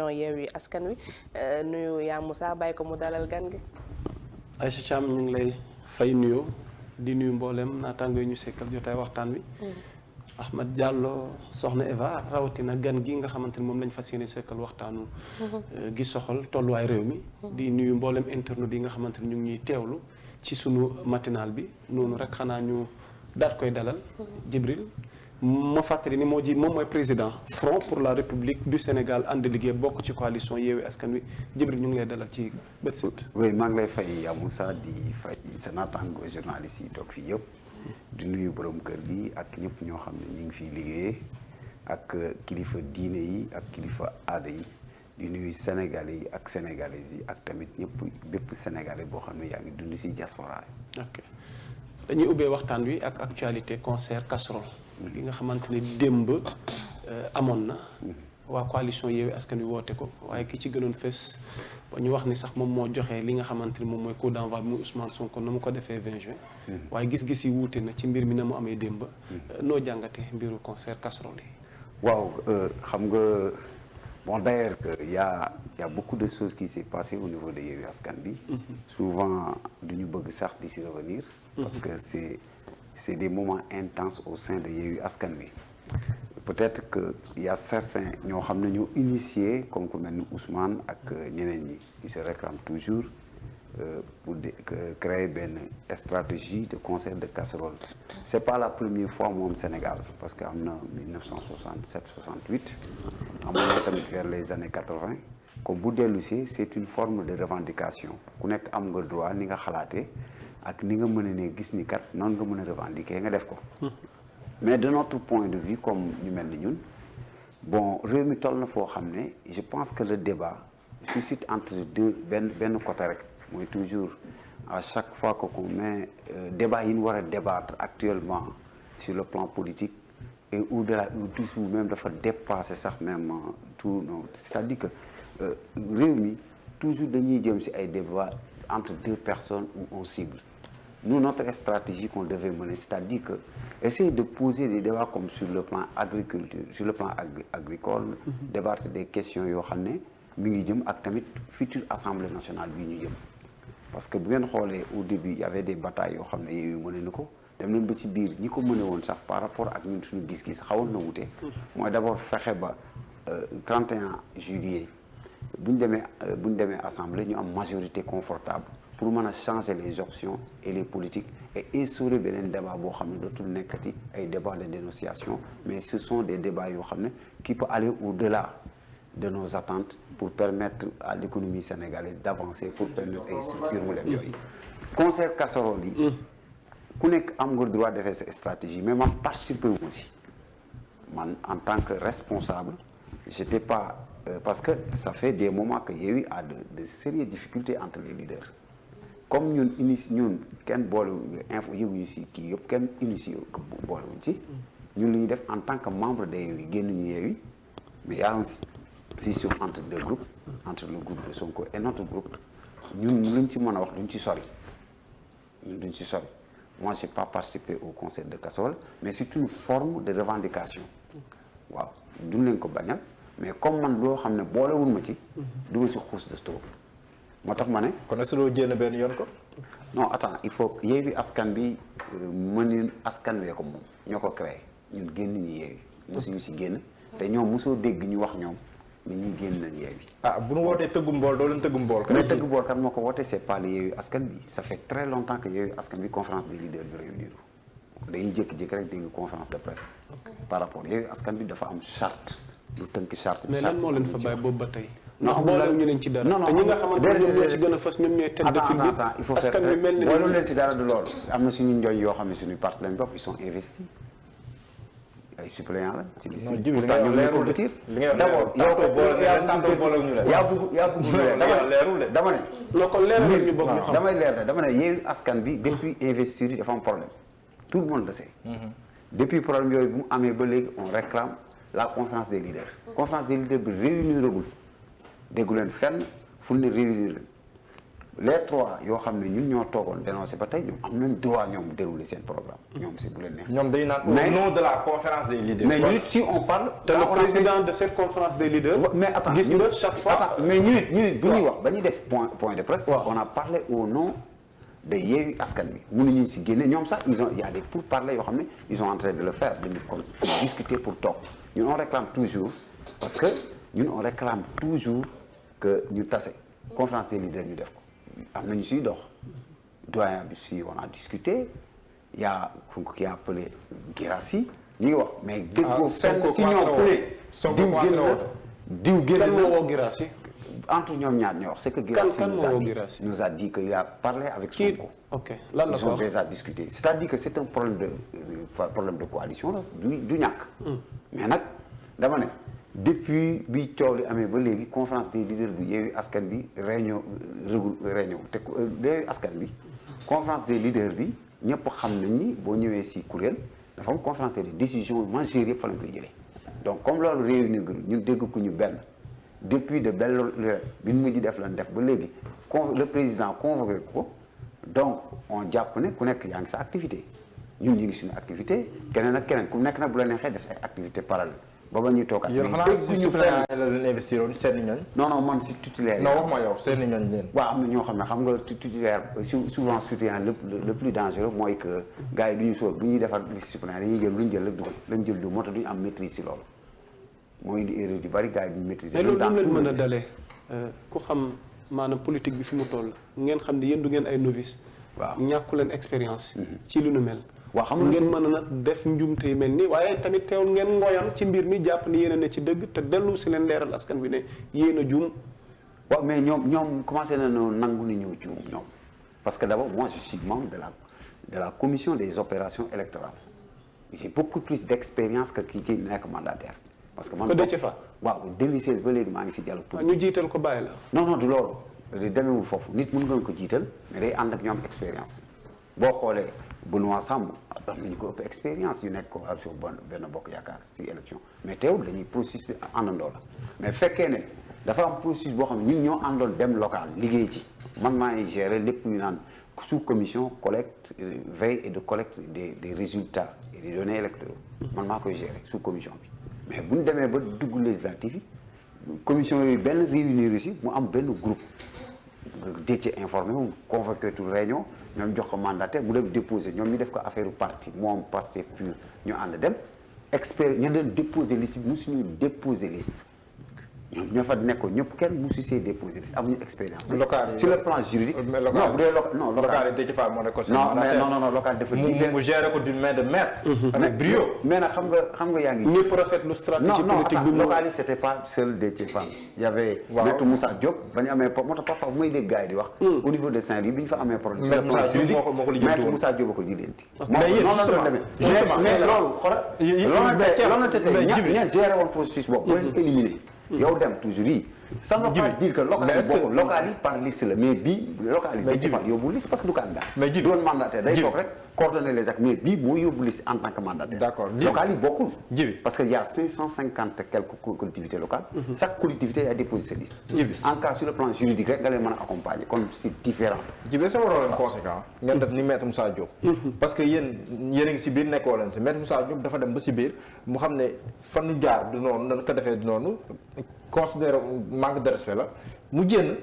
Yewwi Askan Wi nuyu yaa Moussa bàyyi ko mu dalal gan gi. Aïcha Thiam ñu ngi lay fay nuyoo di nuyu mboolem naataango yi ñu sekkal jotaay waxtaan wi. Ahmed Diallo soxna Eva rawatina gan gi nga xamante ni moom lañ fas yéene sekkal waxtaanu. gi soxal tolluwaay réew mi. di nuyu mboolem internet yi nga xamante ni ñu ngi ñuy teewlu ci sunu matinal bi noonu rek xanaa ñu daat koy dalal. Djibril ma fàttali ni moom mooy président Front pour la République du Sénégal ànd liggéey bokk ci coalition Yewwi Askan Wi Djibril ñu ngi lay dalal ci bët set. oui maa ngi lay fay yaa Moussa di fay sa naataango journaliste yi toog fii yëpp di nuyu borom kër gi ak ñëpp ñoo xam ne ñu ngi fiy liggéeyee ak kilifa diine yi ak kilifa aada yi di nuyu sénégalais yi ak sénégalaises yi ak tamit bépp sénégalais boo xam ne yaa ngi dund si diaspora yi. ok dañuy ubbee waxtaan wi ak actualité concert casserole. li nga xamante ne démb amoon na. waa coalition Yewwi Askan Wi woote ko waaye ki ci gënoon fës ba ñu wax ni sax moom moo joxe li nga xamante ni moom mooy coup d'envoi bi muy Ousmane Sonko na mu ko defee 20 juin. waaye gis-gis yi wuute na ci mbir mi na mu amee démb. noo jàngatee mbiru concert casserole yi. waaw xam nga bon d'ailleurs y a beaucoup de choses qui s'est passé au niveau de Yewwi Askan Wi. souvent du ñu bëgg sax di si revenir. parce que c'est des moments intenses au sein de Yewwi Askan Wi. Peut-être que y a certains ñoo xam ne ñu initié comme ku mel ni Ousmane ak ñeneen ñi qui se réclament toujours pour créer benn stratégie de concert de casserole. C'est pas la première fois moom Sénégal parce que am na 1967 68 amoon na tamit vers les années 80 comme bu dellusee c'est une forme de revendication ku nekk am nga droit ni nga xalaatee ak ni nga mën a ne gis ni kat noonu nga mën a revendiquer nga def ko. mais de notre point de vue comme ñu mel ni ñun bon réew mi toll na foo xam ne je pense que le débat suscite entre deux benn côté rek mooy toujours à chaque fois que qu'on met débat yi ñu war a débattre actuellement sur le plan politique et au-delà ou même dafa dépasser sax même tout non c'est-à-dire que réew mi toujours dañuy jëm ci ay débats entre deux personnes où on cible. Nous, notre stratégie qu'on devait mener, c'est-à-dire que essayer de poser des débats comme sur le plan agriculture, sur le plan agricole, débattre des questions yoo xam ne mi ngi jëm ak tamit future assemblée nationale bi ñu jëm. parce que bu ngeen xoolee au début il y avait des batailles yoo xam ne yooyu mëne na ko dem nañ ba ci biir ñi ko mëne woon sax par rapport ak ñun suñu gis-gis xawoon na wute. mooy d'abord fexe ba 31 juillet bu ñu demee assemblée ñu am majorité confortable pour mën a changer les options et les politiques et instaurer beneen débat boo xam ne dootul nekkati ay débat de dénonciation mais ce sont des débats yoo xam ne qui peut aller au-delà de nos attentes pour permettre à l'économie sénégalaise d'avancer pour permettre ay structures mu dem yooyu. concert casserole yi ku nekk am nga droit defee sa stratégie mais man participer wu si man en tant que responsable j'étais pas parce que ça fait des moments que Yewwi a de sérieuses difficultés entre les leaders. comme ñun kenn boolewuñu info yëguñu si kii yëpp kenn initié boolewuñ ci ñun li ñuy def en tant que membre de Yewwi génn ñu Yewwi mais y a une scission entre deux groupes entre le groupe de Sonko et notre groupe ñun luñ ci mën a wax duñ ci sori moi j'ai pas participé au concert de casserole mais c'est une forme de revendication waaw duñ leen ko bañal mais comme man loo xam ne boolewul ma ci du ma si xuus de trop moo tax ma ne. kon est-ce que doo jéem benn yoon ko. non attends il faut Yewwi Askan Wi mënuñ askan wee ko moom ñoo ko créé ñun génn ñu Yewwi mosuñu si génn te ñoom mosoo dégg ñu wax ñoom ni ñuy génn nañ Yewwi. ah bu nu wootee tëggum bool doo leen tëggum bool. mais tëgg bool kan moo ko woote c'est pas le Yewwi Askan Wi ça fait très longtemps que Yewwi Askan Wi conférence des leaders bi réunir dañuy jékki-jékki rek dégg conférence de presse par rapport Yewwi Askan Wi dafa am charte lu tënk charte. mais lan moo leen fa bàyyi boobu ba tey. non amul ñu leen ci dara. non te ñi nga xamante ne ñoom ñoo ci gën a fës ñoom ñooy tête de file bi. il faut faire askan wi mel ni boolu leen ci dara du loolu. am na suñu njoñ yoo xam ne suñu parti lañ bopp ils sont investis ay suppléants la. ci liste non jiw li nga wax leerul de li nga wax d'abord yaa bëgg leerul de dama ne. non kon leeral ñu bokk ñu xam. damay leer dama ne Yewwi Askan Wi depuis investir yi dafa am problème tout le monde le sait. depuis problème yooyu bu mu amee ba léegi on réclame la conférence des leaders. conférence des leaders bi réuniragul déggu leen fenn fu ne réunir leen les 3 yoo xam ne ñun ñoo toogoon dénoncé ba tey ñoom am nañ droit ñoom dérouler seen programme. ñoom si bu leen neex. ñoom dañu naan au nom de la conférence des leaders. mais ñun si on parle. te le président de cette conférence des leaders. mais attends gis nga chaque fois. mais ñun bu ñuy wax ba ñuy def point de presse. on a parlé au nom de Yewwi Askan Wi mënuñu si génne ñoom sax il y a des pourparlers yoo xam ne ils sont en train de le faire dañu ko discuter pour toog ñun on réclame toujours parce que ñun on réclame toujours que ñu tase conférence des leaders ñu def ko am nañu siy dox doyen bi si on a discuté il y a qui a appelé Guirassy ñu ngi wax mais déggoo fenn si ñoom diw génn moo woo Guirassy entre ñoom ñaar ñoo wax c'est que Guirassy nous a dit qu'il a parlé avec Sonko. ok lan la ils ont déjà discuté c'est-à-dire que c'est un problème de coalition la du ñàkk. mais nag dama ne depuis bi coow li amee ba léegi conférence des leaders bi Yewwi Askan bi réunion te Yewwi Askan bi conférence des leaders bi ñëpp xam nañ ni boo ñëwee si kuréel dafa am conférence des décisions majeures yëpp fa lañ koy jëlee donc comme loolu réunir ñun dégg ku ñu benn. depuis de belle lurette bi ñu mujj def lan def ba léegi le président convoqué ko donc on jàpp ne ku nekk yaa ngi sa activité ñun ñu ngi suñu activité keneen ak keneen ku nekk nag bu la neexee def ay activité parallèle ba ba ñuy toog ak. yéen xanaa si suppléant la leen investir woon seen ñooñ. non man si titulaire. non wax ma yow seen ñooñ leen. waaw am na ñoo xam ne xam nga titulaire souvent suppléant le plus dangereux mooy que gars yi du ñu sóor bu ñuy defar liste suppléant dañuy jël lu ñu jël rek dugal lañ jël du moo tax du ñu am maîtrise si loolu. mooy indi erreur yu bari gars yi duñu maîtriser. mais loolu leen mën a dalee ku xam maanaam politique bi fi mu toll ngeen xam ne yéen du ngeen ay novice. waaw ñàkku leen expérience. ci lu nu mel. waaw xam nga ngeen mën a nag def njumte yu mel nii waaye tamit teewul ngeen ngoyam ci mbir mi jàpp ni yéen a ne ci dëgg te dellu si leen leeral askan bi ne yéen a juum. waaw mais ñoom commencé nañoo nangu ni ñëw juum ñoom parce que d'abord moi je suis membre de la commission des opérations électorales j'ai beaucoup plus d'expérience que kii nekk mandataire. parce que man waaw 2016 ba léegi maa ngi si dialogue politique. ñu jiital ko bàyyi la. non du loolu demeewul foofu nit mën nga ko jiital mais day ànd ak ñoom expérience boo xoolee Benoît Sambou am nañu ko ëpp expérience yu nekk coalition benn bokk yaakaar si élection mais teewul dañuy processus bi àndandoo la mais fekkee ne dafa am processus boo xam ne ñun ñoo àndoon dem local liggéey ci man maa ngi gérer lépp ñu naan sous commission collecte veille et de collecte des résultats et des données électoraux man maa koy gérer sous commission bi. mais bu ñu demee ba dugg législatif yi commission yooyu benn réunir aussi mu am benn groupe décce informé mu convoqué tout réunion ñoom jox ko mandataire mu dem déposé ñoom ñu def ko affaire parti moom Pastef pur ñu ànd dem expert ña doon déposé liste bi musuñu déposé liste ñoom ñoo fa nekkoon ñëpp kenn musu see déposé liste amuñu expérience. local yi sur le plan juridique. non bu dee local yi ci moo nekkoon non local dafa mu géré ko d'une main de maître. avec brio. mais nag xam nga yaa ngi. ñëpp rafetlu stratégie politique bi. local yi c'était pas seul Déthié Fall. y avait maître Moussa Diop ba ñu amee moo tax parfois bu may dégg gars yi di wax. au niveau de Saint-Louis bi ñu fa amee problème. maître Moussa Diop moo ko lijjanti woon maître Moussa Diop a ko lijjanti. mais yéen justement mais loolu xoolal loolu tey ña géré woon processus boobu. boo leen éliminé. yow dem toujours yi. ça ne veut pas dire que local yi par liste la mais bii local yi Déthié Fall yóbbu liste parce que du candidat. mais ji doon mandataire day toog rek coordonner les actes mais bii moo yóbbu liste en tant que mandataire. d'accord local yi bokkul. ji parce que y a 550 quelques collectivités locales. chaque collectivité a déposé sa liste. en cas sur le plan juridique rek nga leen mën a accompagner comme c'est différent. ji bi sama problème conséquent ngeen def ni maître Moussa Diop. parce que yéen a ngi si biir nekkoo leen si maître Moussa Diop dafa dem ba si biir mu xam ne fan nu jaar du noonu dañ ko defee du noonu considéré manque de respect la mu génn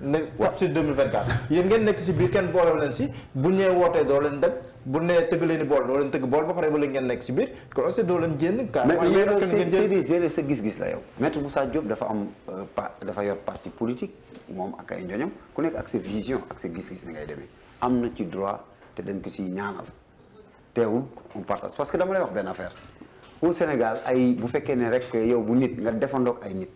ne cap sur 2024 yéen ngeen nekk si biir kenn boole leen si bu ñëwee wootee doo leen dem bu nee tëgg leen bool doo leen tëgg bool ba pare ba léegi ngeen nekk si biir kon aussi doo leen génn carrément mais c'est sa gis-gis la yow maître Moussa Diop dafa am dafa yor parti politique moom ak ay njoñam ku nekk ak sa vision ak sa gis-gis ni ngay demee am na ci droit te dañ ko si ñaanal teewul on partage parce que dama lay wax benn affaire au Sénégal ay bu fekkee ne rek yow bu nit nga defandoog ay nit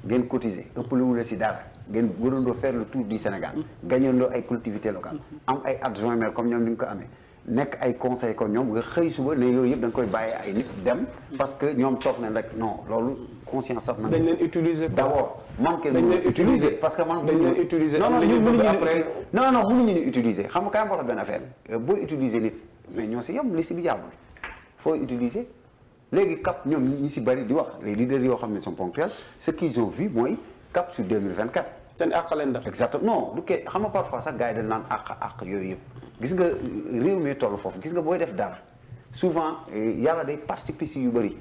ngeen cotiser ëpp lu wula si dara ngeen warandoo faire le tour du Sénégal gagnandoo ay collectivités locales am ay adjoint maire comme ñoom ni nga ko amee nekk ay conseil comme ñoom nga xëy suba ne yooyu yëpp da nga koy bàyyi ay nit dem parce que ñoom toog nañ rek non loolu conscience sax na dañ leen utiliser d'abord man kenn dañ leen utiliser parce que man dañ leen utiliser non mënuñu utiliser xam nga kaay wax benn affaire boo utiliser nit mais ñoo si yem liste bi jàllul foo utiliser léegi cap ñoom ñi si bëri di wax les leaders yoo xam ne sont ponctuels ce qu'ils ont vu mooy cap sur 2024 seen àq leen def. exactement non du kee xam nga parfois sax gars yi dañ naan àq yooyu yëpp gis nga réew mi toll foofu gis nga booy def dara souvent yàlla day participer si yu bëri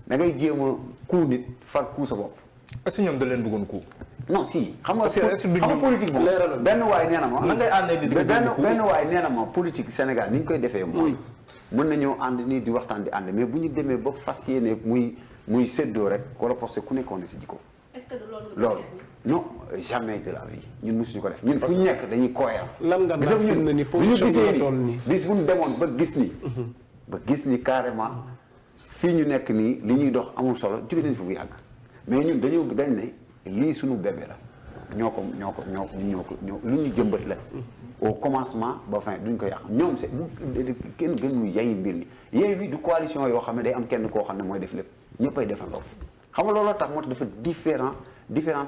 da ngay jéem a kuu nit far kuu sa bopp. est-ce que ñoom da leen bëggoon coup. non si xam parce que est-ce que nga politique moom benn waay nee na ma. nan ngay àndee di benn waay nee na ma politique Sénégal ni ñu koy defee mooy. mën nañoo ànd nii di waxtaan di ànd mais bu ñu demee ba fas yéene muy séddoo rek wala parce que ku nekkoon si jikko. est-ce que loolu non jamais de la vie ñun mosuñu ko def ñun fu ñu nekk dañuy cohérent. lan nga daan fi mu ne nii position bi nga toll nii bis bu ñu demoon ba gis ni carrément fii ñu nekk nii li ñuy dox amul solo jóge nañ fi bu yàgg mais ñun dañ ne lii suñu bébé la ñoo ko lu ñu jëmbat la. au commencement ba fin duñ ko yàq ñoom c'est kenn gënu yayi mbir mi yayi bi du coalition yoo xam ne day am kenn koo xam ne mooy def lépp ñëppay defandoo xam nga looloo tax moo tax dafa différente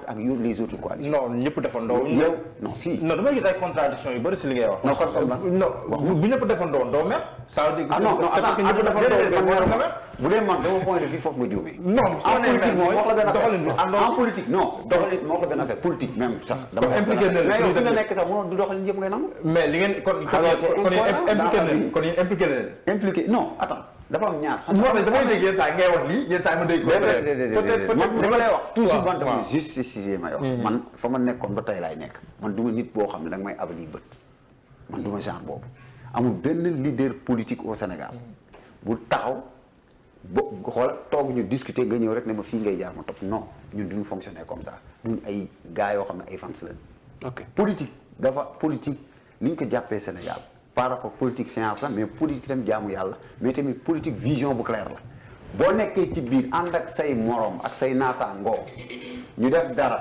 ak les autres coalitions. non ñëpp defandoo. yow non si. non damay gis ay contradiction yu bëri si li ngay wax. non kon bu ñëpp defandoo doo mer. ça veut dire que ah non non c'est parce que ñëpp defandoo bu dee man dama point de vue foofu nga juumee. non en politique moom wax la benn doxalin bi affaire en politique non doxalin moo wax la benn affaire politique même sax. dama impliqué na mais yow fi nga nekk sax mënoo du doxalin yëpp ngay nangu. mais li ngeen kon impliqué na leen. impliqué non attends dafa am ñaar. moo tax damay dégg yenn saa ngay wax lii yenn saa ma dégg ko. peut-être man dama lay wax toujours man dafa justifié may wax. man fa ma nekkoon ba tey laay nekk man du ma nit boo xam ne danga may abali bët man du ma genre boobu amul benn leader politique au Sénégal bu taxaw bo xool toog ñu discuter nga ñëw rek ne ma fii ngay jaar ma topp non ñun duñu fonctionner comme ça duñu ay gars yoo xam ne ay fans lañ. ok politique li ñu ko jàppee Sénégal par rapport politique science la mais politique tam jaamu yàlla mais tamit politique vision bu claire la boo nekkee ci biir ànd ak say morom ak say naataangoo ñu def dara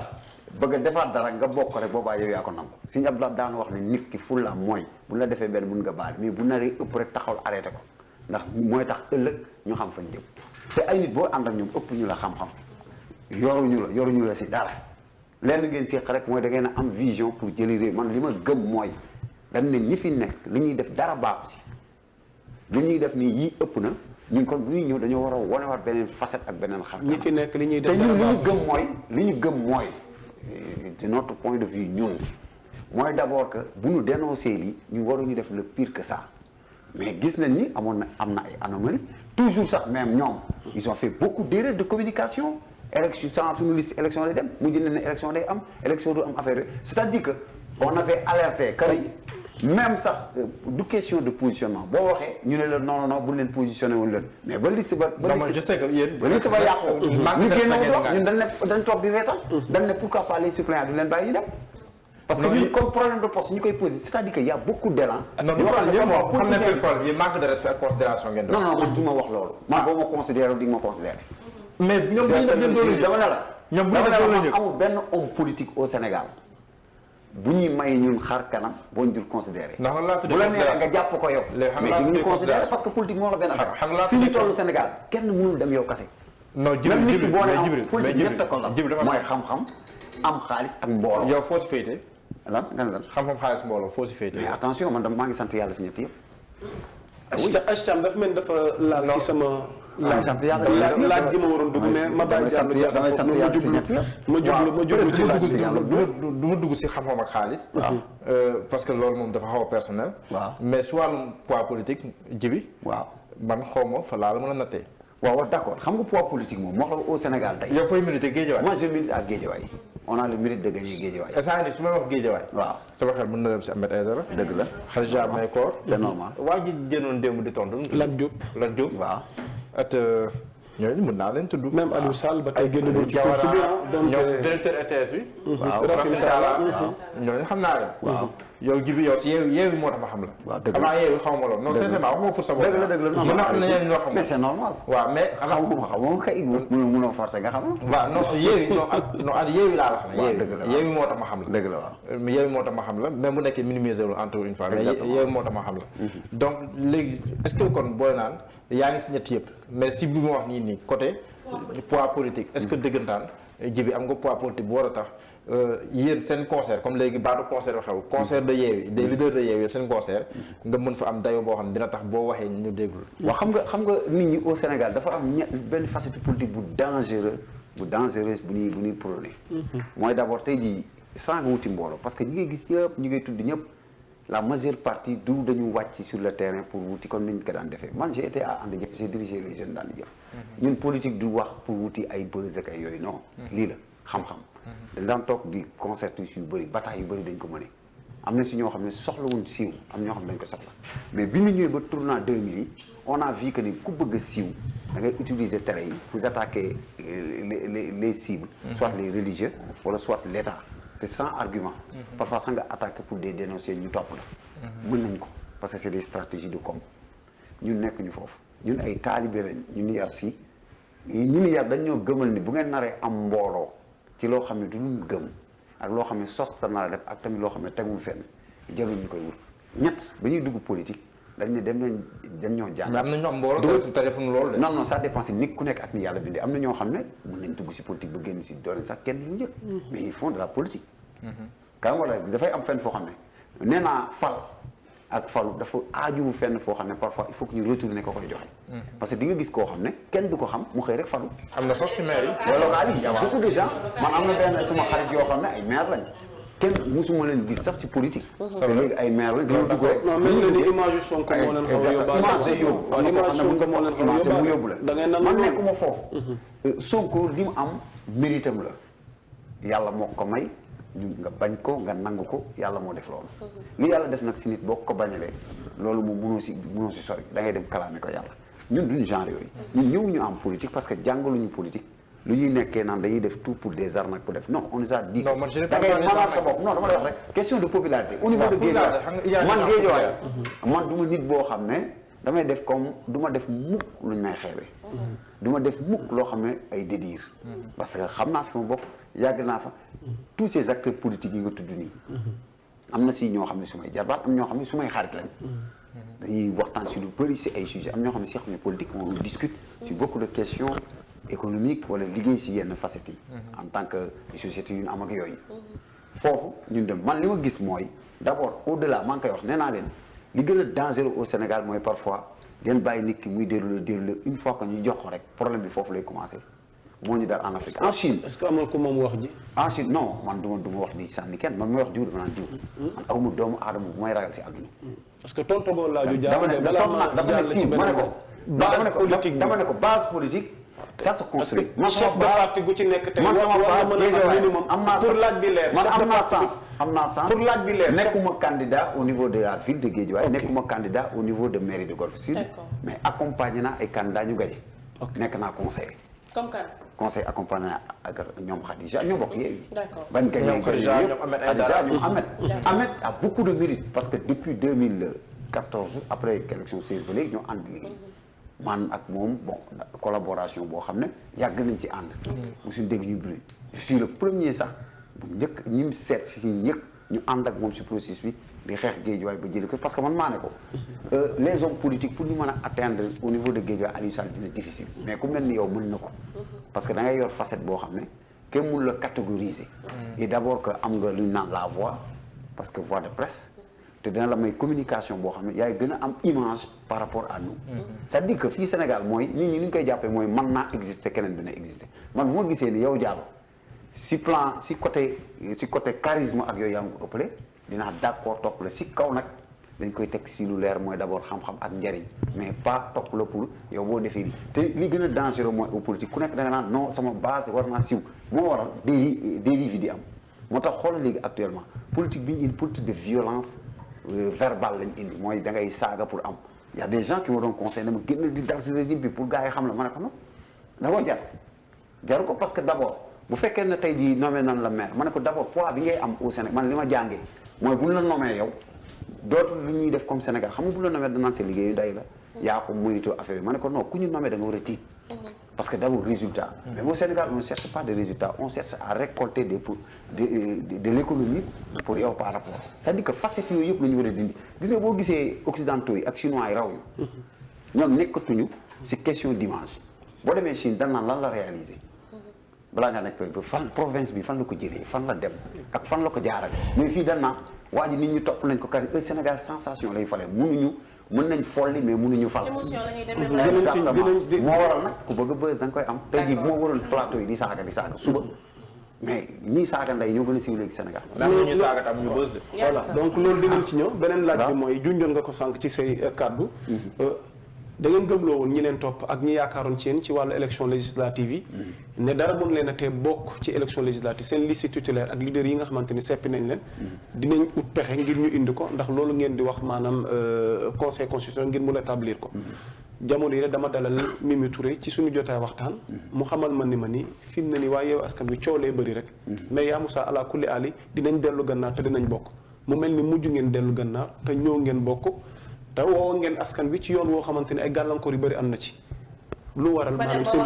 bëgg a defaat dara nga bokk rek boobaa yow yaa ko nangu Sëñ Abdoulaye daan wax ne nit ki fulla mooy bu la defee benn mun nga baal mais bu naree ëpp rek taxawal arrêté ko ndax mooy tax ëllëg ñu xam fañ jëm te ay nit boo ànd ak ñoom ëpp ñu la xam-xam yoruñu la si dara lenn ngeen séq rek mooy da ngeen a am vision pour jëli réew man li ma gëm mooy dañ ne ñi fi nekk li ñuy def dara baaxu si li ñuy def nii yii ëpp na ñun kon bu ñuy ñëw dañoo war a wonewaat beneen facette ak beneen xam ñi fi nekk li ñuy def te ñun li ñu gëm mooy de notre point de vue ñun mooy d'abord que bu ñu dénoncé lii ñu waruñu def le pire que ça mais gis nañ ni am na ay anomalies toujours sax même ñoom ils ont fait beaucoup d'erreurs de communication élection sans suñu liste élection day dem mu jënd ne élection day am élection du am affaire c'est-à-dire que on avait alerté que même sax du question de positionnement boo waxee ñu ne la non bu leen positionné woon leen mais ba liste ba je sais que yéen ba liste ba yàqoo ñu génn dox ñun dañ toog di reetal dañ ne pourquoi pas les suppléants du leen bàyyi ñu dem parce que ñun comme problème de poste ñu koy posé c'est-à-dire que y a beaucoup d'élan non xam nañ seen problème yi manque de respect ak considération ngeen non man du ma wax loolu man boo ma considéré di nga ma considéré mais ñoom bu ñu def ngeen doon dama ne la ñoom bu ñu def doon la amul benn homme politique au Sénégal bu ñuy may ñun xar kanam boo ñu dul considéré ndax laa tuddee bu la neexee nga jàpp ko yow mais di ñu considéré parce que politique moo la benn affaire fi ñu toll Sénégal kenn mënul dem yow kase non même nit ki boo ne am Jibril politique ñett ko la mooy xam-xam am xaalis ak mbooloo yow foo si féete lan xam-xam xaalis mbooloo foo si féete mais attention man maa ngi sant yàlla si ñett yëpp Achtam dafa mel dafa laal ci sama laaj gi ma waroon dugg mais ma bàyyi jàll ma jublu ci laaj du ma dugg si xam-xam ak xaalis parce que loolu moom dafa xaw a personnel mais si wàllum poids politique jibi waaw man xaw ma fa laa la mën a nattee waaw d'accord xam nga poids politique moom moo xam au Sénégal tey yow fooy milité Guédiawaye moi je milite à Guédiawaye on a le mérite de gagner Guédiawaye instant ni su may wax Guédiawaye waaw sama xel mën na dem si Ahmed Aïdara dëgg la Khadija Mahécor c'est normal waa ji jënoon démb di tontu Lat Diop waaw at ñooñu mën naa leen tudd même Aliou Sall ba tey génn ci course bi donc directeur RTS bi waaw Racine Talla ñooñu xam naa leen waaw yow jibi yow si yeewi moo tax ma xam la waaw dëgg la avant yeewi xaw ma loolu non sincèrement waxuma pour sa bopp dëgg la mën na am na ñeneen ñoo xam mais c'est normal waaw mais xamuma kay mënoo forcer nga xam waaw non yeewi non at yeewi laa la xam waaw dëgg la yeewi moo tax ma xam la dëgg la waaw yeewi moo tax ma xam la même bu nekkee minimiser wul entre une fois mais yeewi moo tax ma xam la donc léegi est-ce que kon booy naan yaa ngi si ñett yëpp mais si bi ma wax nii côté poids politique est-ce que dëggantaan jibi am nga poids politique bu war a tax yéen seen concert comme léegi baatu concert ba xew concert de Yewwi des leaders de Yewwi seen concert nga mën fa am dayo boo xam ne dina tax boo waxee ñu déggul waaw xam nga nit ñi au Sénégal dafa am benn facette politique bu dangereuse bu ñuy prôné mooy d'abord tey jii sans nga wuti mbooloo parce que ñi ngay gis yëpp ñi ngay tudd ñëpp la majeure partie du dañu wàcc sur le terrain pour wuti comme ni ñu ko daan defee man j'ai été à And Jëf j'ai dirigé les jeunes d'And Jëf ñun politique du wax pour wuti ay buzz ak ay yooyu non lii la xam-xam dañ daan toog di concertus yu bëri bataille yu bëri dañ ko mëne am na si ñoo xam ne soxlawuñ siiw am ñoo xam ne dañ ko soxla mais bi ñu ñëwee ba tournant 2000 yi on a vu que ni ku bëgg a siiw da ngay utiliser télé yi vous attaquer les cibles soit les religieux wala soit l'État te sans argument parfois sax nga attaqué pour des dénoncer ñu topp la mën nañ ko parce que c'est des stratégies de com ñun nekk ñu foofu ñun ay taalibe lañ ñu yar si ñu yar dañ ñoo gëmal ni bu ngeen naree am mbooloo ci loo xam ne du ñu gëm ak loo xam ne sos ta nar a def ak tamit loo xam ne tegul fenn jarul ñu koy wut ñett ba ñuy dugg politique dañ ne dañ ñoo jàng. mais am na ñoo am mbooloo te defuñu loolu de. non ça dépend si nit ku nekk ak ni yàlla bindee am na ñoo xam ne mën nañ dugg si politique ba génn si doole sax kenn du njëkk. mais ils font de la politique. quand wala dafay am fenn foo xam ne nee naa fal ak falu dafa aajuwu fenn foo xam ne parfois il faut que ñu retourner ko koy joxe. parce que di nga gis koo xam ne kenn du ko xam mu xëy rek falu. am na sax si maire yi. wala local yi y a beaucoup de gens man am na benn suma xarit yoo xam ne ay maire lañ. kenn musuma leen gis sax ci politique. te léegi ay maire la dañoo dugg rek. non même ni image Sonko moo leen xaw a yóbbaale. image Sonko moo leen xaw a yóbbu la. da ngay nangu man nekkuma foofu. Sonko li mu am méritam la yàlla moo ko may ñu nga bañ ko nga nangu ko yàlla moo def loolu. li yàlla def nag si nit boo ko bañalee loolu moom mënoo si sori da ngay dem kalaame ko yàlla ñun duñ genre yooyu. ñun ñëwuñu am politique parce que jàngaluñu politique. lu ñuy nekkee naan dañuy def tout pour des arnaques pour def non on nous a dit. non man je da ngay mënaat sa bopp non dama lay wax rek question de popularité. au niveau de Guédiawaye man Guédiawaye man du ma nit boo xam ne damay def comme du ma def mukk lu ñu may xeebe. du ma def mukk loo xam ne ay dédire. parce que xam naa fi ma bokk yàgg naa fa tous ces acteurs politiques yi nga tudd nii. am na si ñoo xam ne su may jarbaat am ñoo xam ne su may xarit lañ. dañuy waxtaan si lu bëri si ay sujets am ñoo xam ne si xam ne politique on discute sur beaucoup de questions. économique wala liggéey si yenn facettes yi. en tant que société yu ñu am ak yooyu. foofu ñun dem man li ma gis mooy d' abord au delà maa ngi koy wax nee naa leen li gën a dangereux au Sénégal mooy parfois ngeen bàyyi nit ki muy déroulé une fois que ñu jox ko rek problème bi foofu lay commencé moo ñu dal en Afrique en Chine. est ce que amal ko moom wax ji. en Chine non man du ma wax di sànni kenn man may wax diw dama naan diw. man awma doomu aadama bu may ragal si àdduna. parce que tontu boobu laa ju jaar dama ne si ma ne ko. base politique dama ne ko base politique. ça se construit parce que chef de parti gu ci nekk tey. man sama base minimum pour laaj bi leer. man am naa sens pour laaj bi leer. nekkuma candidat au niveau de la ville de Guédiawaye. nekkuma candidat au niveau de mairie de Golf Sud. mais accompagné naa ay candidats ñu gañe. nekk naa conseil. comme kan. conseil accompagné ak ñoom Khadija ñoo bokk yéen. d'accord ban gañe ñoom Khadija ñoom Ahmed. Ahmed a beaucoup de mérite parce que depuis 2014 après élection 16 ba léegi ñoo ànd liggéey. man ak moom bon collaboration boo xam ne yàgg nañ ci ànd. mosuñ dégg ñu bruit je suis le premier sax bu njëkk ñi mu seet si njëkk ñu ànd ak moom si processus bi di xeex Guédiawaye ba jëli ko parce que man maa ne ko les hommes politiques pour ñu mën a atteindre au niveau de Guédiawaye Aliou Sall dina difficile mais ku mel ni yow mën na ko parce que da ngay yor facette boo xam ne kenn mënu la catégoriser et d' abord que am nga lu ñu naan la voix parce que voix de presse te dina la may communication boo xam ne yaay gën a am image par rapport à nous c'est-à-dire que fii Sénégal mooy nit ñi ni ñu koy jàppee mooy man naa exister keneen dina exister man bu ma gisee ni yow Diallo si côté charisme ak yooyu yaa ngi ko ëppale dinaa d'accord topp la si kaw nag dañ koy teg si lu leer mooy d'abord xam-xam ak njariñ mais pas topp la pour yow boo defee lii te li gën a dangereux mooy au politique ku nekk da nga naan non sama base war naa siw moo waral dérive di am moo tax xoolal léegi actuellement politique bi ñu indi politique de violence verbal lañ indi mooy da ngay saaga pour am y a des gens qui me doon conseillé dama génn di dal si régime bi pour gars yi xam la ma ne ko non da koo jaru ko parce que d' abord bu fekkee ne tey jii nommé nan la maire ma ne ko d' abord poids bi ngay am au Sénégal man li ma jàngee mooy bu ñu la nommé yow dootul lu ñuy def comme Sénégal xam nga bu la nommé danaan seen liggéeyu day la yaa ko monitor affaire bi ma ne ko non ku ñu nommé da nga war a tiit parce que d'abord résultat mais au Sénégal on ne cherche pas de résultats on cherche à récolter de l'économie pour yow par rapport c'est-à-dire que facette yooyu yëpp la ñu war a dindi gis nga boo gisee occidentaux yi ak chinois yi raw ñu ñoom nekkatuñu ci question d'image boo demee Chine dañ naan lan la réaliser balaa nga nekk ba fan province bi fan la ko jëlee fan la dem ak fan la ko jaarale mais fii dañ naan waa ji nit ñi topp nañ ko car Sénégal sensation lay fale mën nañ folli mais mënuñu fal. émotion la ñuy demee exactement moo waral nag ku bëgg a bës da nga koy am. tey jii bu ma waroon plateau yi di saaga suba mais ñii saaga ndey ñoo gën a siiw léegi Sénégal. ndax ñuy saaga tam ñu bës de. voilà donc loolu dinañ ci ñëw beneen laaj bi mooy junjoon nga ko sànq ci say kàddu. da ngeen gëmloo woon ñi leen topp ak ñi yaakaaroon ci yéen ci wàllu élection législative yi. ne dara mën leen a tee bokk ci élection législative seen liste titulaire ak leader yi nga xamante ni seppi nañ leen. dinañ ut pexe ngir ñu indi ko ndax loolu ngeen di wax maanaam conseil constitutionnel ngir mu établir ko. jamono yi dama dalal Mimi Touré ci suñu jotaay waxtaan. mu xamal ma ni fi mu ne nii waa Yewwi Askan Wi coow lee bëri rek. mais yaa Moussa ala kulli ali dinañ dellu gannaaw te dinañ bokk mu mel ni mujj ngeen dellu gannaaw te ñëw ngeen bokk. te woo ngeen askan wi ci yoon woo xamante ni ay gàllankoor yu bëri am na ci lu waral maanaam seen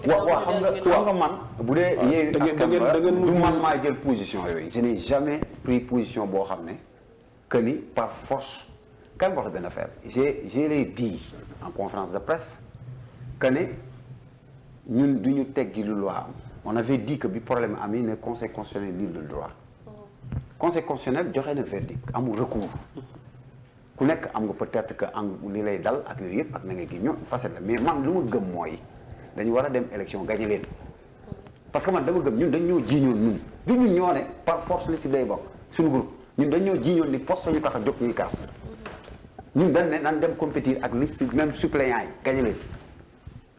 waaw xam nga man bu dee Yewwi Askan Wi du man maa jël position yooyu je n'ai jamais pris position boo xam ne que ni par force kan wax benn affaire j'ai dit en conférence de presse que ne ñun du ñu teggi lu loi am on avait dit que bi problème am yi ne conseil constitutionnel libre de droit conseil constitutionnel joxe na verdict amul recours ku nekk am nga peut-être que am li lay dal ak yooyu yëpp ak na nga gi ñoom facette la mais man lu ma gëm mooy dañu war a dem élection gagné leen parce que man dama gëm ñun dañ ñoo jiiñoon ñun du ñun ñoo ne par force li si day bokk suñu groupe ñun dañ ñoo jiiñoon ni poste ñu tax a jóg ñuy kaas ñun dañ ne nan dem compétir ak liste même suppléant yi gagné leen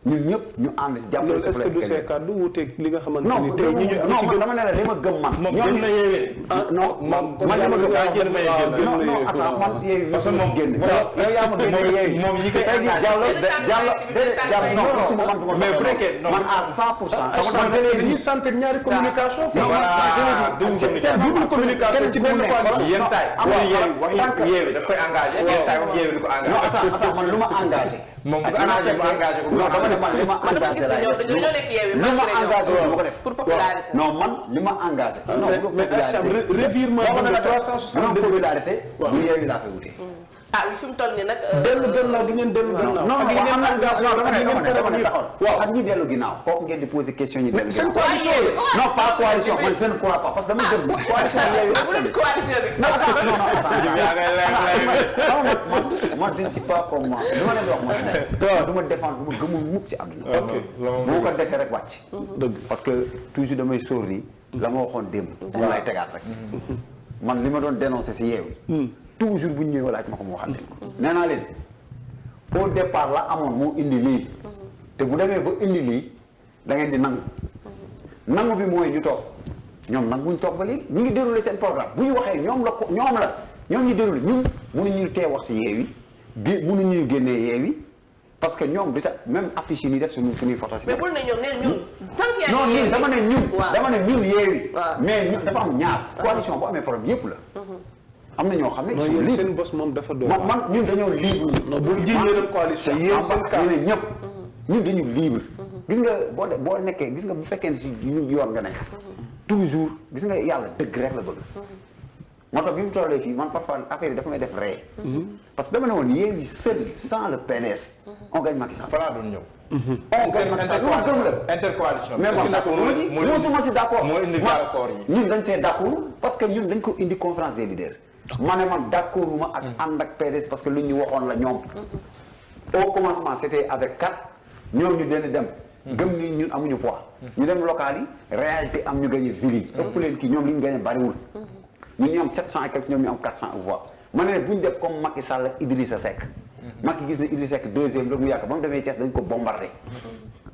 ñun ñëpp ñu ànd jàppale. loolu est-ce que du see kàddu wuuteeg li nga xamante ni tey ñi ñu non non dama ne la li ma gëm man. moom gën na yeewee. non man li ma gëm man yeewi parce que moom génn. yow yaa ma génne yeewi moom yi koy Diallo mais bu nekkee man à 100%. dañuy sentir ñaari communication. double communication ci benn coalition. yenn saa yi wax yeewi daf koy engagé. yenn saa yi wax yeewi du ko engagé. non attends man lu ma engagé. moom bu ko engagé bu engagé ko. man li ma engagé la li ma engagé la ko def pour popularité non man li ma engagé. non revirement de 360 popularité bu yeewi laa koy wutee. ah oui fi mu toll nii nag. dellu gannaaw gi ngeen dellu gannaaw. non waaw ak ñi dellu ginnaaw kooku ngeen di poser question ñi dellu ginnaaw. non pas coalition man je ne crois pas parce que dama gëm coalition yeewi man je ne suis pas comme moi li ma leen wax mooy du ma défendre du ma gëmul mukk ci àdduna. bu ko defee rek wàcc. parce que toujours damay sóor ni la ma waxoon démb. moom lay tegaat rek. man li ma doon dénoncer si yeewi. toujours bu ñu ñëwee laaj ma ko moo xam ne nee naa leen au départ la amoon moo indi lii te bu demee ba indi lii da ngeen di nangu bi mooy ñu toog ñoom nag bu ñu toog ba léegi ñu ngi déroulé seen programme bu ñu waxee ñoom ñu déroulé ñun mënuñu tee wax si yeewi mënuñu génnee yeewi parce que ñoom du tax même affiche yi ñuy def suñuy photo si. mais bul ne ñoom nee ñun. tant que non ñun dama ne ñun yeewi. mais dafa am ñaar. coalition bu amee problème yëpp la. am na ñoo xam ne ils sont libres seen bos moom dafa doon. man ñun dañoo libre. bu jiiñee leen coalition yéen seen cas ñëpp ñun dañu libre. gis nga boo nekkee gis nga bu fekkee ne si yoon nga nekk. toujours gis nga yàlla dëgg rek la bëgg. moo tax bi mu tollee fii man parfois affaire yi dafa may def ree. parce que dama ne woon Yewwi seul sans le PDS. on gagne Macky Sall. Fala doon ñëw. on gagne Macky Sall loolu gëm la. intercoalition. mais man d'accord mosuma si d'accord. moo indi gàllankoor yi. ñun dañ see d'accord parce que ñun dañ ko indi conférence des leaders. ma ne man d'accorduma ak ànd ak PDS parce que lu ñu waxoon la ñoom. au commencement c'était avec 4 ñoom ñu den dem. gëm ni ñun amuñu poids. ñu dem local yi réalité am ñu gagné ville yi. ëpp leen kii ñoom li ñu gagné bariwul. ñun ñu am 700 et quelques ñoom ñu am 400 voix. ma ne bu ñu def comme Macky Sall ak Idrissa Seck. Macky gis na Idrissa Seck deuxième rek mu yàgg ba mu demee Thiès dañ ko bombardé.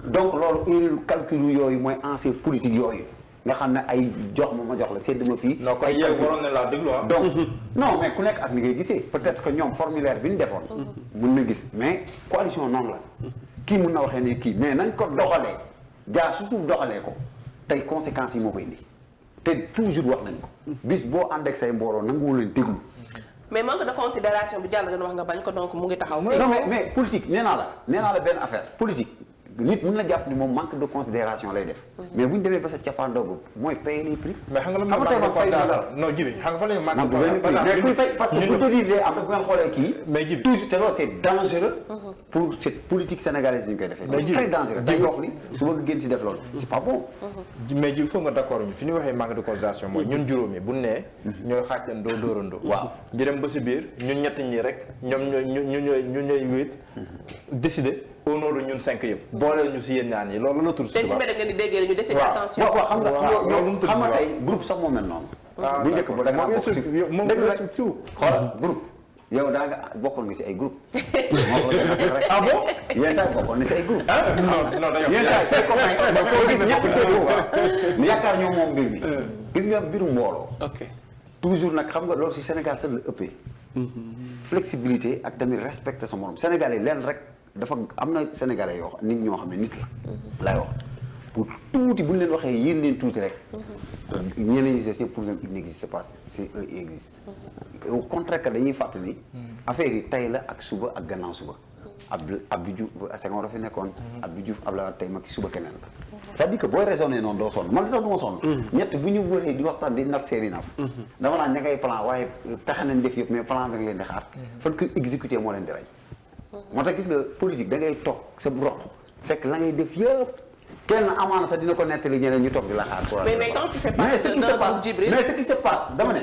donc loolu calcul yooyu mooy ancien politique yooyu. nga xam ne ay jox ma jox la sédd ma fii. non kon yow waroon na laa déglu donc non mais ku nekk ak ni ngay gisee peut-être que ñoom formulaire bi ñu defoon. mun na gis mais coalition noonu la. kii mun na waxee ne kii mais nañ ko doxalee jaar surtout doxalee ko tey conséquences yi moo koy indi te toujours wax nañ ko. bis boo ànd ak say mbooloo nanguwul leen déglu. mais manque de considération bi jàll nga wax nga bañ ko donc mu ngi taxaw. non mais politique nee naa la benn affaire politique. nit mën na jàpp ni moom manque de considération lay def. mais bu ñu demee ba sa cappaandogu mooy payer les prix. mais xam nga la manque de considération non Djibi xam nga fa la ñu manque de parce que bu tëddee day am bu ngeen xoolee kii. mais Djibi toujours te loolu c'est dangereux. pour cette politique sénégalaise yi ñu koy defee. c'est très dangereux day wax ni su bëgg génn ci def loolu. c'est pas bon. mais Djibi foog nga d'accord ñu fi ñu waxee manque de considération mooy ñun juróomi bu nee. ñooy xàccandoo dóorandoo. waaw ñu dem ba si biir ñun ñett ñi rek ñoom ñooy wéet décider au nom de ñun 5 yëpp boole ñu si yéen ñaan yi loolu la tur si te ci mbedd ngeen di déggee ñu décidé attention. waaw xam nga ñoom xam nga tey groupe sax moo mel noonu. bu njëkk ba da nga bokk ci moom xoolal groupe yow daa nga bokkoon nga si ay groupe ah bon yéen saa bokkoon na si ay groupe yéen saa say copain koo gis ñëpp tëddoo waaw yaakaar ñoom moom mbir mi gis nga mbiru mbooloo toujours nag xam nga loolu si Sénégal sax la ëppee flexibilité ak tamit respecter sa morom Sénégalais leen rek dafa am na Sénégalais yoo nit ñoo xam ne nit la lay wax pour tuuti bu ñu leen waxee yéen leen tuuti rek ñeneen ñi si pour ñoom il n'existe pas c'est eux ils existent au contraire que dañuy fàttali affaire yi tey la ak suba ak gannaaw suba Abdou Diouf Senghor fi nekkoon Abdou Diouf Abdoulaye tey Macky suba keneen la c'est-à-dire que booy raisonné noonu doo sonn man li tax du ma sonn ñett bu ñu wëree di waxtaan di nas seeni naf dama naan ña ngay plan waaye tax nañ def yëpp mais plan da nga leen di xaar fan ko exécuté moo leen di rey moo tax gis nga politique da ngay toog sa roq fekk la ngay def yëpp kenn amaana sax dina ko nettali ñeneen ñu toog di la xaar mais quand tu fais partie d'un groupe Djibril mais ce qui se passe dama ne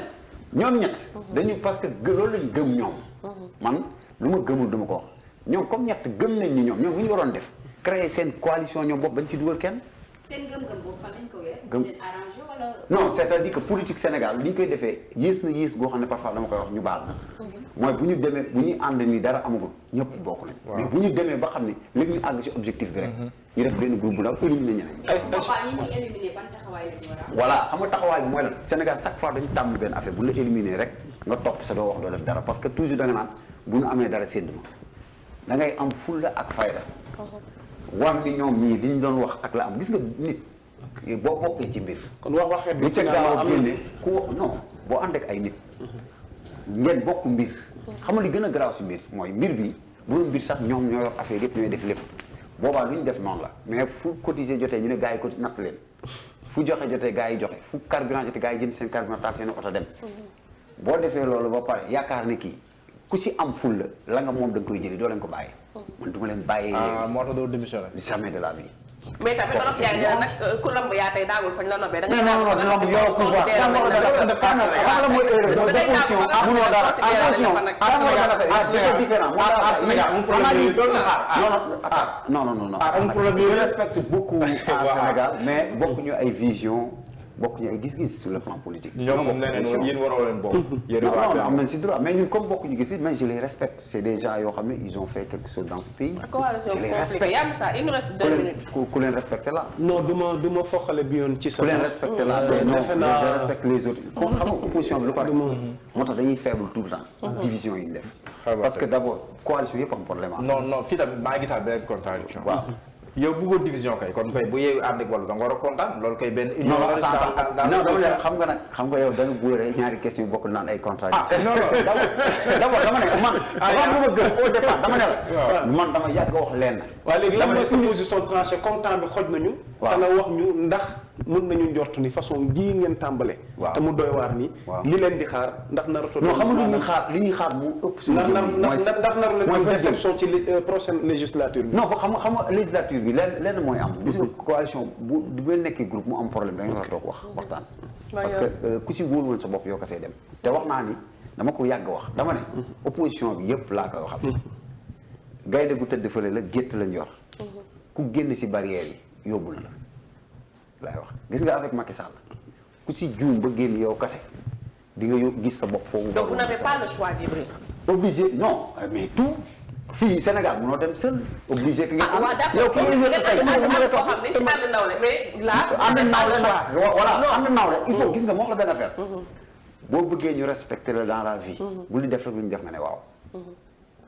ñoom ñett dañu parce que loolu lañ gëm ñoom man lu ma gëmul duma ko wax ñoom comme ñett gëm nañ ni ñoom bu ñu waroon def créer seen coalition ñoom bopp bañ ci dugal kenn seen gëm-gëm boobu fan lañ ko weer leen arrangé wala non c'est-à-dire que politique Sénégal li ñu koy defee yées na yées goo xam ne parfois dama koy wax ñu baal na mooy bu ñu demee bu ñuy ànd ni dara amagul ñëpp bokk nañ mais bu ñu demee ba xam ne léegi ñu àgg si objectif bi rek ñu def benn groupe bu ndaw éliminer ñeneen ñi ñuy éliminer ban taxawaay la ñu war a voilà xam nga taxawaay bi mooy lan Sénégal chaque fois dañu tàmm benn affaire bu la éliminer rek nga topp sa doo wax doo def dara parce que toujours da nga naan bu ñu amee dara sédd ma da ngay am fulla ak fayda wan ni ñoom ñii li ñu doon wax ak la am gis nga nit boo bokkee ci mbir kon waxee lu ca gaaw a génne ku non boo ànd ak ay nit ngeen bokk mbir xam nga li gën a garaaw si mbir mooy mbir bi bu doon mbir sax ñoom ñoo yor affaire yëpp ñooy def lépp boobaa lu ñu def noonu la mais fu cotiser jotee ñu ne gars yi cotiser natt leen fu joxe jotee gars yi joxe fu carburant jotee gars yi jënd seen carburant taal seen oto dem boo defee loolu ba pare yaakaar ne kii ku si am ful la nga moom da nga koy jëli doo leen ko bàyyi man du ma leen bàyyi moo tax doo démissionné jamais de la vie mais tamit olof yaa ngi ne nag ku lamb yaa tey daagul fañ la nobee da ngay non non non yow pouvoir xam nga mooy erreur mooy opposition amunoo dara attention c'est différent non non non je respecte beaucoup à Sénégal mais bokkuñu ay vision bokkuñu ay gis-gis sur le plan politique. ñoom moom nee nañu yéen waroo leen bokk. yéen non am nañ si droit mais ñun comme bokkuñu gis mais je les respecte c'est des gens yoo xam ne ils ont fait quelque chose dans ce pays. je les respecte yam ça il nous reste 2 minutes. ku leen respecté la. non du ma foxale bi yoon ci sa. ku leen respecté la non je respecte les autres. comme xam nga opposition bi lu ko moo tax dañuy faible tout le temps. division yi ñu def. parce que d'abord coalition yëpp am problème am. non fii tamit maa ngi gisaat benn contradiction. waaw. yow bëggoo division kay kon kay bu yeewu ànd ak wàllu da nga war a kontaan loolu kay benn. non xam nga nag xam nga yow da nga boole ñaari question yi bokk naan ay contradiction. non d'abord dama ne man. avant lu ma gën au départ dama ne la. man dama yàgg wax lenn. waaw léegi lan mooy sa position tranchée comme temps bi xoj nañu. waaw te nga wax ñu ndax mën nañu njort ni façon jii ngeen tàmbale. waaw te mu doy waar ni. li leen di xaar ndax naratu. non xam nga li ñuy xaar mu ëpp. ndax naru leen am déception ci prochaine législature bi. non xam nga législature bi lenn mooy am. gis nga coalition bu nekkee groupe mu am problème da nga war a toog waxtaan. parce que ku si wóolu woon sa bopp yow kasee dem. te wax naa ni dama ko yàgg wax dama ne. opposition bi yëpp laa koy waxal. gaynde gu tëdd fële la gétt lañ yor. ku génn si barrière yi yóbbu na la. laay wax gis nga avec Macky Sall ku si juum ba génn yow kase di nga gis sa bopp foofu. donc vous n'avez pas le choix Djibril. obligé non mais tout fii Sénégal munoo dem seul obligé que nga am. yow kii ngeen ànd koo xam ne ci ànd nawle mais là. ànd nawle voilà ànd nawle il faut gis nga moo wax la benn affaire. boo bëggee ñu respecter la dans la vie. bu li def rek lu ñu def nga ne waaw.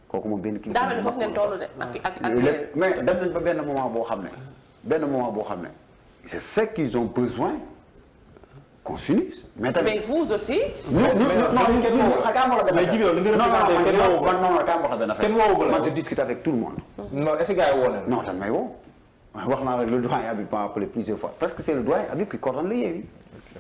kooku moom benn kii. daa mel ni foofu ngeen toll de ak mais dem nañ ba benn moment boo xam ne. c'est ce qu'ils ont besoin qu'on s'unisse. Mais vous aussi. non je discute avec tout le monde. non est-ce que gars yi woo nañu. non dañ may woo. wax naa la le doyen Habib m'a appelé plusieurs fois parce que c'est le doyen Habib qui coordonne le Yewwi.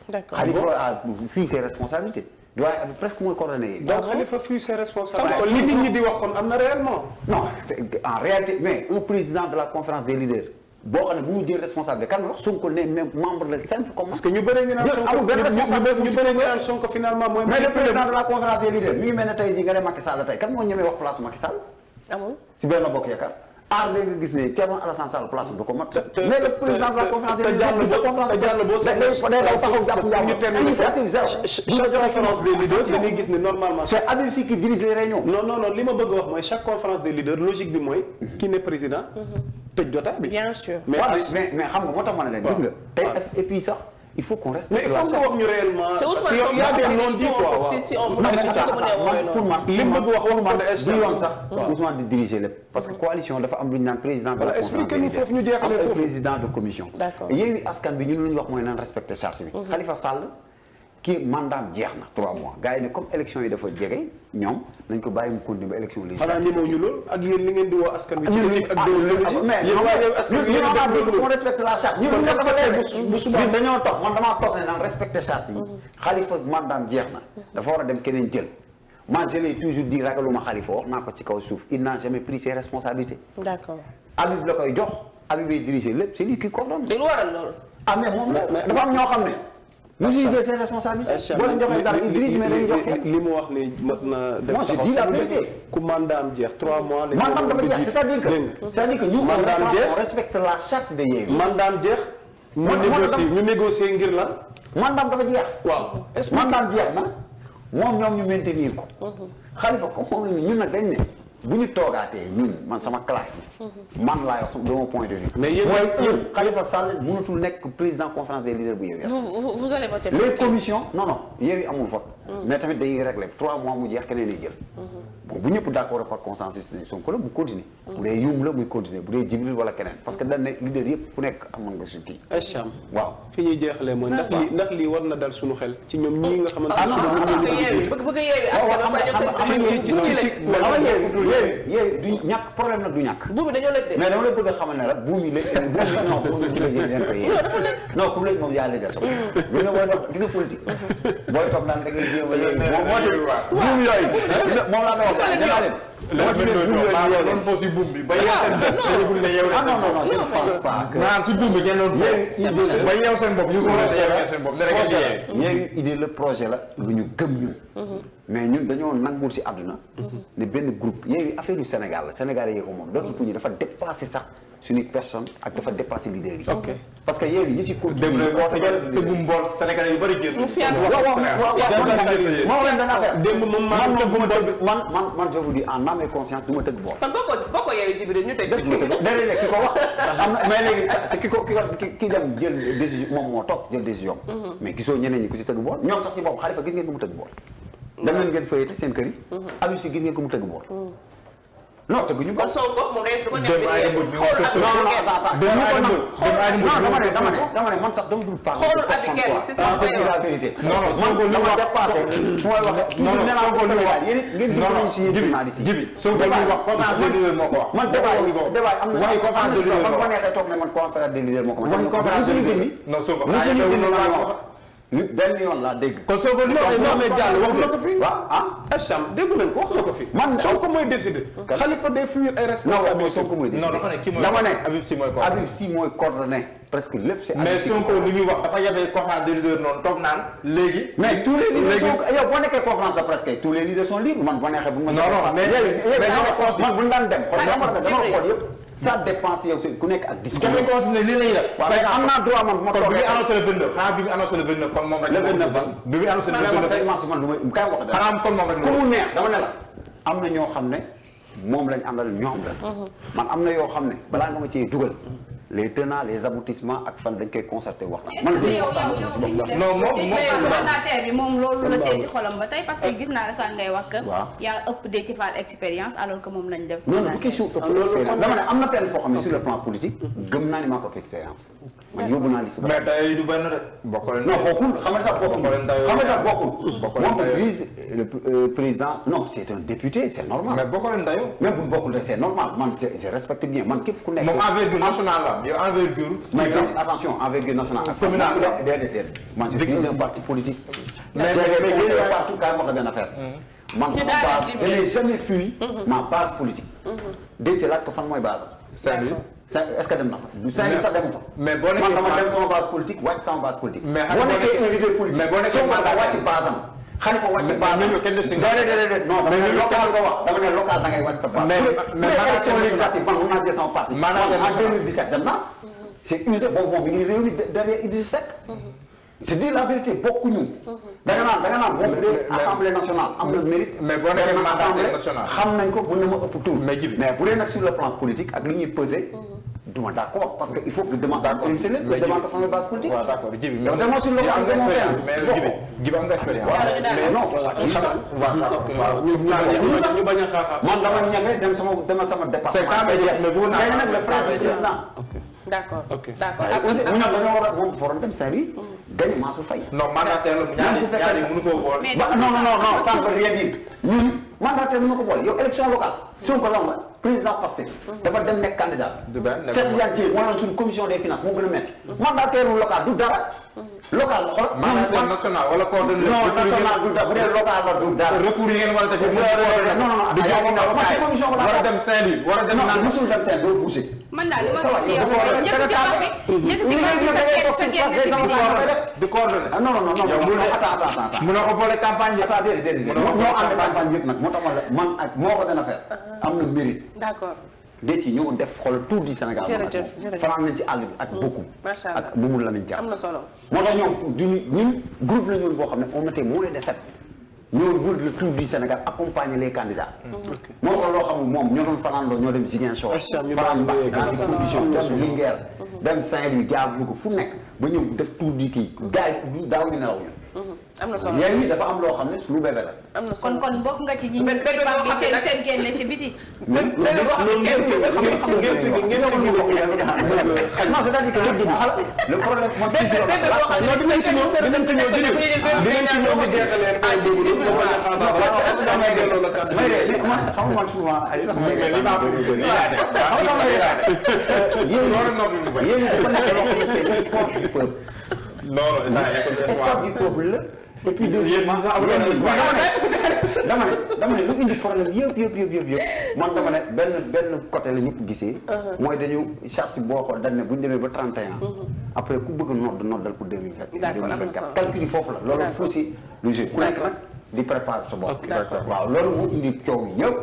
D'accord. Khalifa a fui ses responsabilités. doyen Habib presque mooy coordonné Yewwi. donc Khalifa fui ses responsabilités. kon li nit ñi di wax kon am na réellement. non en réalité mais un président de la conférence des leaders. boo xam ne bu ñu jël responsable kan wax Sonko ne même membre de simple comme. parce que ñu bëree ñu naan Sonko ñu bëree ñu naan Sonko finalement mooy. mais le président de la conférence des leaders mi ngi mel ne tey jii nga ne Macky Sall tey kan moo ñemee wax place Macky Sall. amul si benn bokk yaakaar aar nga gis ne Thierno Alassane Sall place du ko mat. mais le président de la conférence des leaders day daw taxaw jàpp njàpp initiative zéro. chaque conférence des leaders dañuy gis ne normalement. c'est Habib Sy qui dirige les réunions. non li ma bëgg a wax mooy chaque conférence des leaders logique bi mooy. ki ne président. tëj jotaay bi. bien sûr. mais xam nga moo tax ma ne leen gis nga. tey et puis sax il faut qu'on respecte. mais il faut nga wax ñu réellement. parce que y a des non-dits quoi. si on pour man li mu bëgg wax waxuma de du yoon sax Ousmane di diriger lépp parce que coalition dafa am lu ñu naan président de la expliquez nous foofu ñu jeexalee foofu président de commission. d'accord Yewwi Askan Wi ñun lu ñu wax mooy naan respecter charte bi. Khalifa Sall kii mandaam jeex na 3 mois gars yi ne comme élection yi dafa jege ñoom nañ ko bàyyi mu continuer ba élection législative. xanaa ñemewu ñu lool ak yéen li ngeen di woo askan wi. ci éthique ak déontologie mais yéen waa Yewwi Askan Wi on respecte la charte. kon bu suba dañoo toog man damaa toog ne naan respecter charte yi. Khalifa mandaam jeex na. dafa war a dem keneen jël. moi je l'ai toujours dit ragaluma Khalifa wax naa ko ci kaw suuf il n'a jamais pris ses responsabilités. d'accord. Habib la koy jox Habib ay diriger lépp c'est lui qui coordonne. lu waral loolu. ah mais moom dafa am ñoo xam ne. ñu siy jël seen responsabilité. boo leen joxee dara il dirige mais dañuy jox li mu wax ni mat na. def taxaw sax ku mandaam jeex 3 mois. mandaam dafa jeex c'est-à-dire que ñu on respecte la charte de Yewwi. mandaam jeex. ñu négocier ngir lan. mandaam dafa jeex. waaw mandaam jeex na moom ñoom ñu maintenir ko. Khalifa comme moom la ñun nag dañ ne bu ñu toogaatee ñun man sama classe bi. man laa wax de mon point de vue. mais yéen Khalifa Sall mënatul nekk président conférence des leaders bu Yewwi. vous allez voter les commissions non Yewwi amul vote. mais tamit day régler 3 mois mu jeex keneen lay jël. bon bu ñëpp d'accord par consensus Sonko la mu continuer. bu dee Youm la muy continuer bu dee Djibril wala keneen parce que dañ ne leader yëpp ku nekk amoon nga suñu kii. Acham waaw fi ñuy jeexalee mooy ndax lii war na dal suñu xel ci ñoom ñii nga xamante ne du ñàkk problème nag du ñàkk. buum bi dañoo lëj de. mais dama la bëgg a xamal ne la buum yi lëj non buum yi lëj leen ko yéen. non ku lëj moom yaa lëjal sama. gis nga booy dox gis nga politique. booy toog naan da ngay jéem a yéen moom moo tax buum yooyu. moom laa wax danaa leen. dama ci buum yooyu doon foo si buum bi ba yeew seen bopp ne yeew non je ne pense pas que naan si buum bi ngeen doon foo ba yeew seen bopp ñu ko yeew seen bopp ne rek Yewwi idée le projet la lu ñu gëm ñun mais ñun dañoo nangul si àdduna ne benn groupe Yewwi affaire du Sénégal la Sénégalais yi ko moom dootul pour ñu dafa dépassé sax suñu personne ak dafa dépassé leader yi parce que Yewwi ñi si dem rek boo tëjee tëggum bool Sénégalais yu bëri génn man je vous dis en âme et conscience du ma tëgg bool kon boo ko Yewwi Djibril ñu tëj déedéet ki ko wax am na mais léegi ki dem jël décision moom moo toog jël décision mais gisoo ñeneen ñi ku si tëgg bool ñoom sax si bopp Khalifa gis ngeen ko mu tëgg bool dem leen ngeen fayete seen kër yi Habib Sy gis ngeen ko mu tëgg bool non tëgg ñu ko. kon Sonko moom day ko nekk dama ne man sax dama dul parler. xoolul ak kenn c'est ça la vérité. non Sonko li wax dépassé fu may waxee. non Sonko li wax yéen it ngeen dugg si journaliste yi. jibi Sonko li wax conférence des leaders moo ko wax. man débat am na waxi conférence des leaders man ko neexee toog ne man conférence des leaders moo ko wax. waxi conférence des leaders non Sonko lu benn yoon laa dégg. kon Sonko li non mais Diallo wax na ko fi. waaw ah. Acham déggu leen ko wax na ko fi. man Sonko mooy décider. Khalifa day fuir ay responsabilités. Sonko mooy décider. non dafa ne kii mooy dama ne Habib Sy mooy coordonné. Habib Sy mooy coordonné presque lépp c'est. mais Sonko li muy wax dafa yabee conférence des leaders noonu toog naan léegi. mais tous les leaders sont yow boo nekkee conférence de presse kay tous les leaders sont libres man boo neexee bu ma. non non mais man bu ñu daan dem. dama xool yëpp. ça dépense yow ku nekk ak discours. jox ko ne lii la ñuy def. waaw mais am naa droit man bu ma toogee. bi annoncé le 22 xanaa bi mu annoncé le 29 kon moom rek. le 29 fan. bi mu annoncé le 29 man du ma kay wax dara. xanaa kon moom rek. ku mu neex dama ne la. am na ñoo xam ne moom lañ àndal ñoom la. man am na yoo xam ne balaa nga ma cee dugal. les tenants les aboutissements ak fan dañ koy concerté waxtaan. man non mandataire bi moom loolu la tey ci xolam ba tey parce que gis naa la sax ngay wax que. waaw yaa ëpp de ci faal expérience alors que moom lañ def. non non bu question ëpp expérience dama ne am na fenn foo xam ne sur le plan politique gëm naa ni maa ko ëpp expérience. man yóbbu naa liste. mais tey du benn de. bokkul non bokkul xam nga bokkul. xam nga bokkul. moom dirige le président non c'est un député c'est normal. mais bokkul leen dayoo. même bu bokkul c'est normal man je respecte bien man képp ku nekk. moom envergure nationale la yow envergure. mais attention envergure nationale. communale déedéet man je dirige un parti politique. mais partout quand même wax benn affaire. man sama base je n'ai jamais fui ma base politique. déedéet laaj ko fan mooy base Saint-Louis. est-ce que dem na fa. du Saint-Louis sax dem fa. mais boo nekkee man dama dem sama base politique wàcc sama base politique. mais boo nekkee un leader politique. mais boo nekkee soo wàcc base am. Khalifa wàcc base déedéet non dama ne local nga wax dama ne local da ngay wàcc sa base mais élection législative man mun naa jël sama parti en 2017 dem naa c'est usé boobu moom mi ngi réew mi derrière Idrissa Seck je dis la vérité bokkuñu da nga naan moom bu dee assemblée nationale am na mérite mais boo nekkee assemblée nationale xam nañ ko mën na ma ëpp tour mais bu dee nag sur le plan politique ak li ñuy peser duma d'accord parce que il faut que demande invité leen demande famille base politique waaw d'accord Djibi mais dama sur le plan Djibi am nga expérience mais non ñu bañ a xaaxaa. man dama ñeme dem sama département c'est quand même mais bu nag le frère du président d'accord d'accord mu ñoom dañoo war a moom forom dem Saint-Louis gañ Mansour Faye non mandataire la ñaari mënu ko boole non ça ne veut rien dire ñun mandataire mënu ko boole yow élection locale si on ko lan la président Pastef dafa dem nekk candidat Cheikh Tidiane Dièye moo doon suñu commission des finances moo gën a metti mandataire local du dara local la xool mandataire national wala coordonnateur non national du dara bu dee local la du dara recours yi ngeen war a def non du commission war a dem Saint-Louis war a dem non musul dem Saint doo bouger man daal li ma gis si yow mooy njëkk ci xam bi njëkk si xam bi sa génn si biti di coordonné non attends mun na ko boole campagne bi attends déedéet ñoo ànd campagne yëpp nag moo tax man ak moo ko dana faire am na mérite d'accord déet yi ñoo def xool tour du Sénégal jërëjëf fanaan nañ ci àll bi ak bokkum macha allah ak Mamadou Lamine Dia am na solo moo tax ñoom ñun groupe la ñoon boo xam ne on était moins de 7 ñoo wër le tour du Sénégal accompagner les candidats moo tax loo xam ne moom ñoo doon fanaan loo ñoo dem Ziguinchor fanaan Mbacké dans des conditions dem Linguère dem Saint-Louis jaar Louga fu nekk ba ñëw def tour du kii gars yi daaw ñu nelaw ñun am na solo yéen ñi dafa am loo xam ne lu bébé la am na solo kon bokk nga ci ñi ñu seen génne si biti non c'est-à-dire que le problème sport du peuple la et puis deuxièmement dama ne lu indi problème yëpp man dama ne benn côté la ñëpp gisee mooy dañu charte boo xool dañ ne bu ñu demee ba 31 après ku bëgg a noddal pour 2024 calcul yi foofu la loolu faussé le jeu ku nekk nag di préparer sa bopp waaw loolu moo indi coow yi yëpp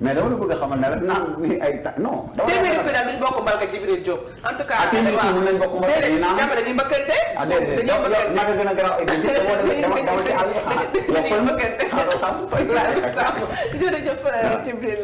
mais dama la bëgg a xamal ne la naan ni ay non téeméeri ko daal duñ bokk mbal nga Djibril Diop en tout cas téeméeri ko mën nañ bokk mbal dañuy mbëkkante dañoo gën a garaaw dama ci àll dañuy mbëkkante jërëjëf Djibril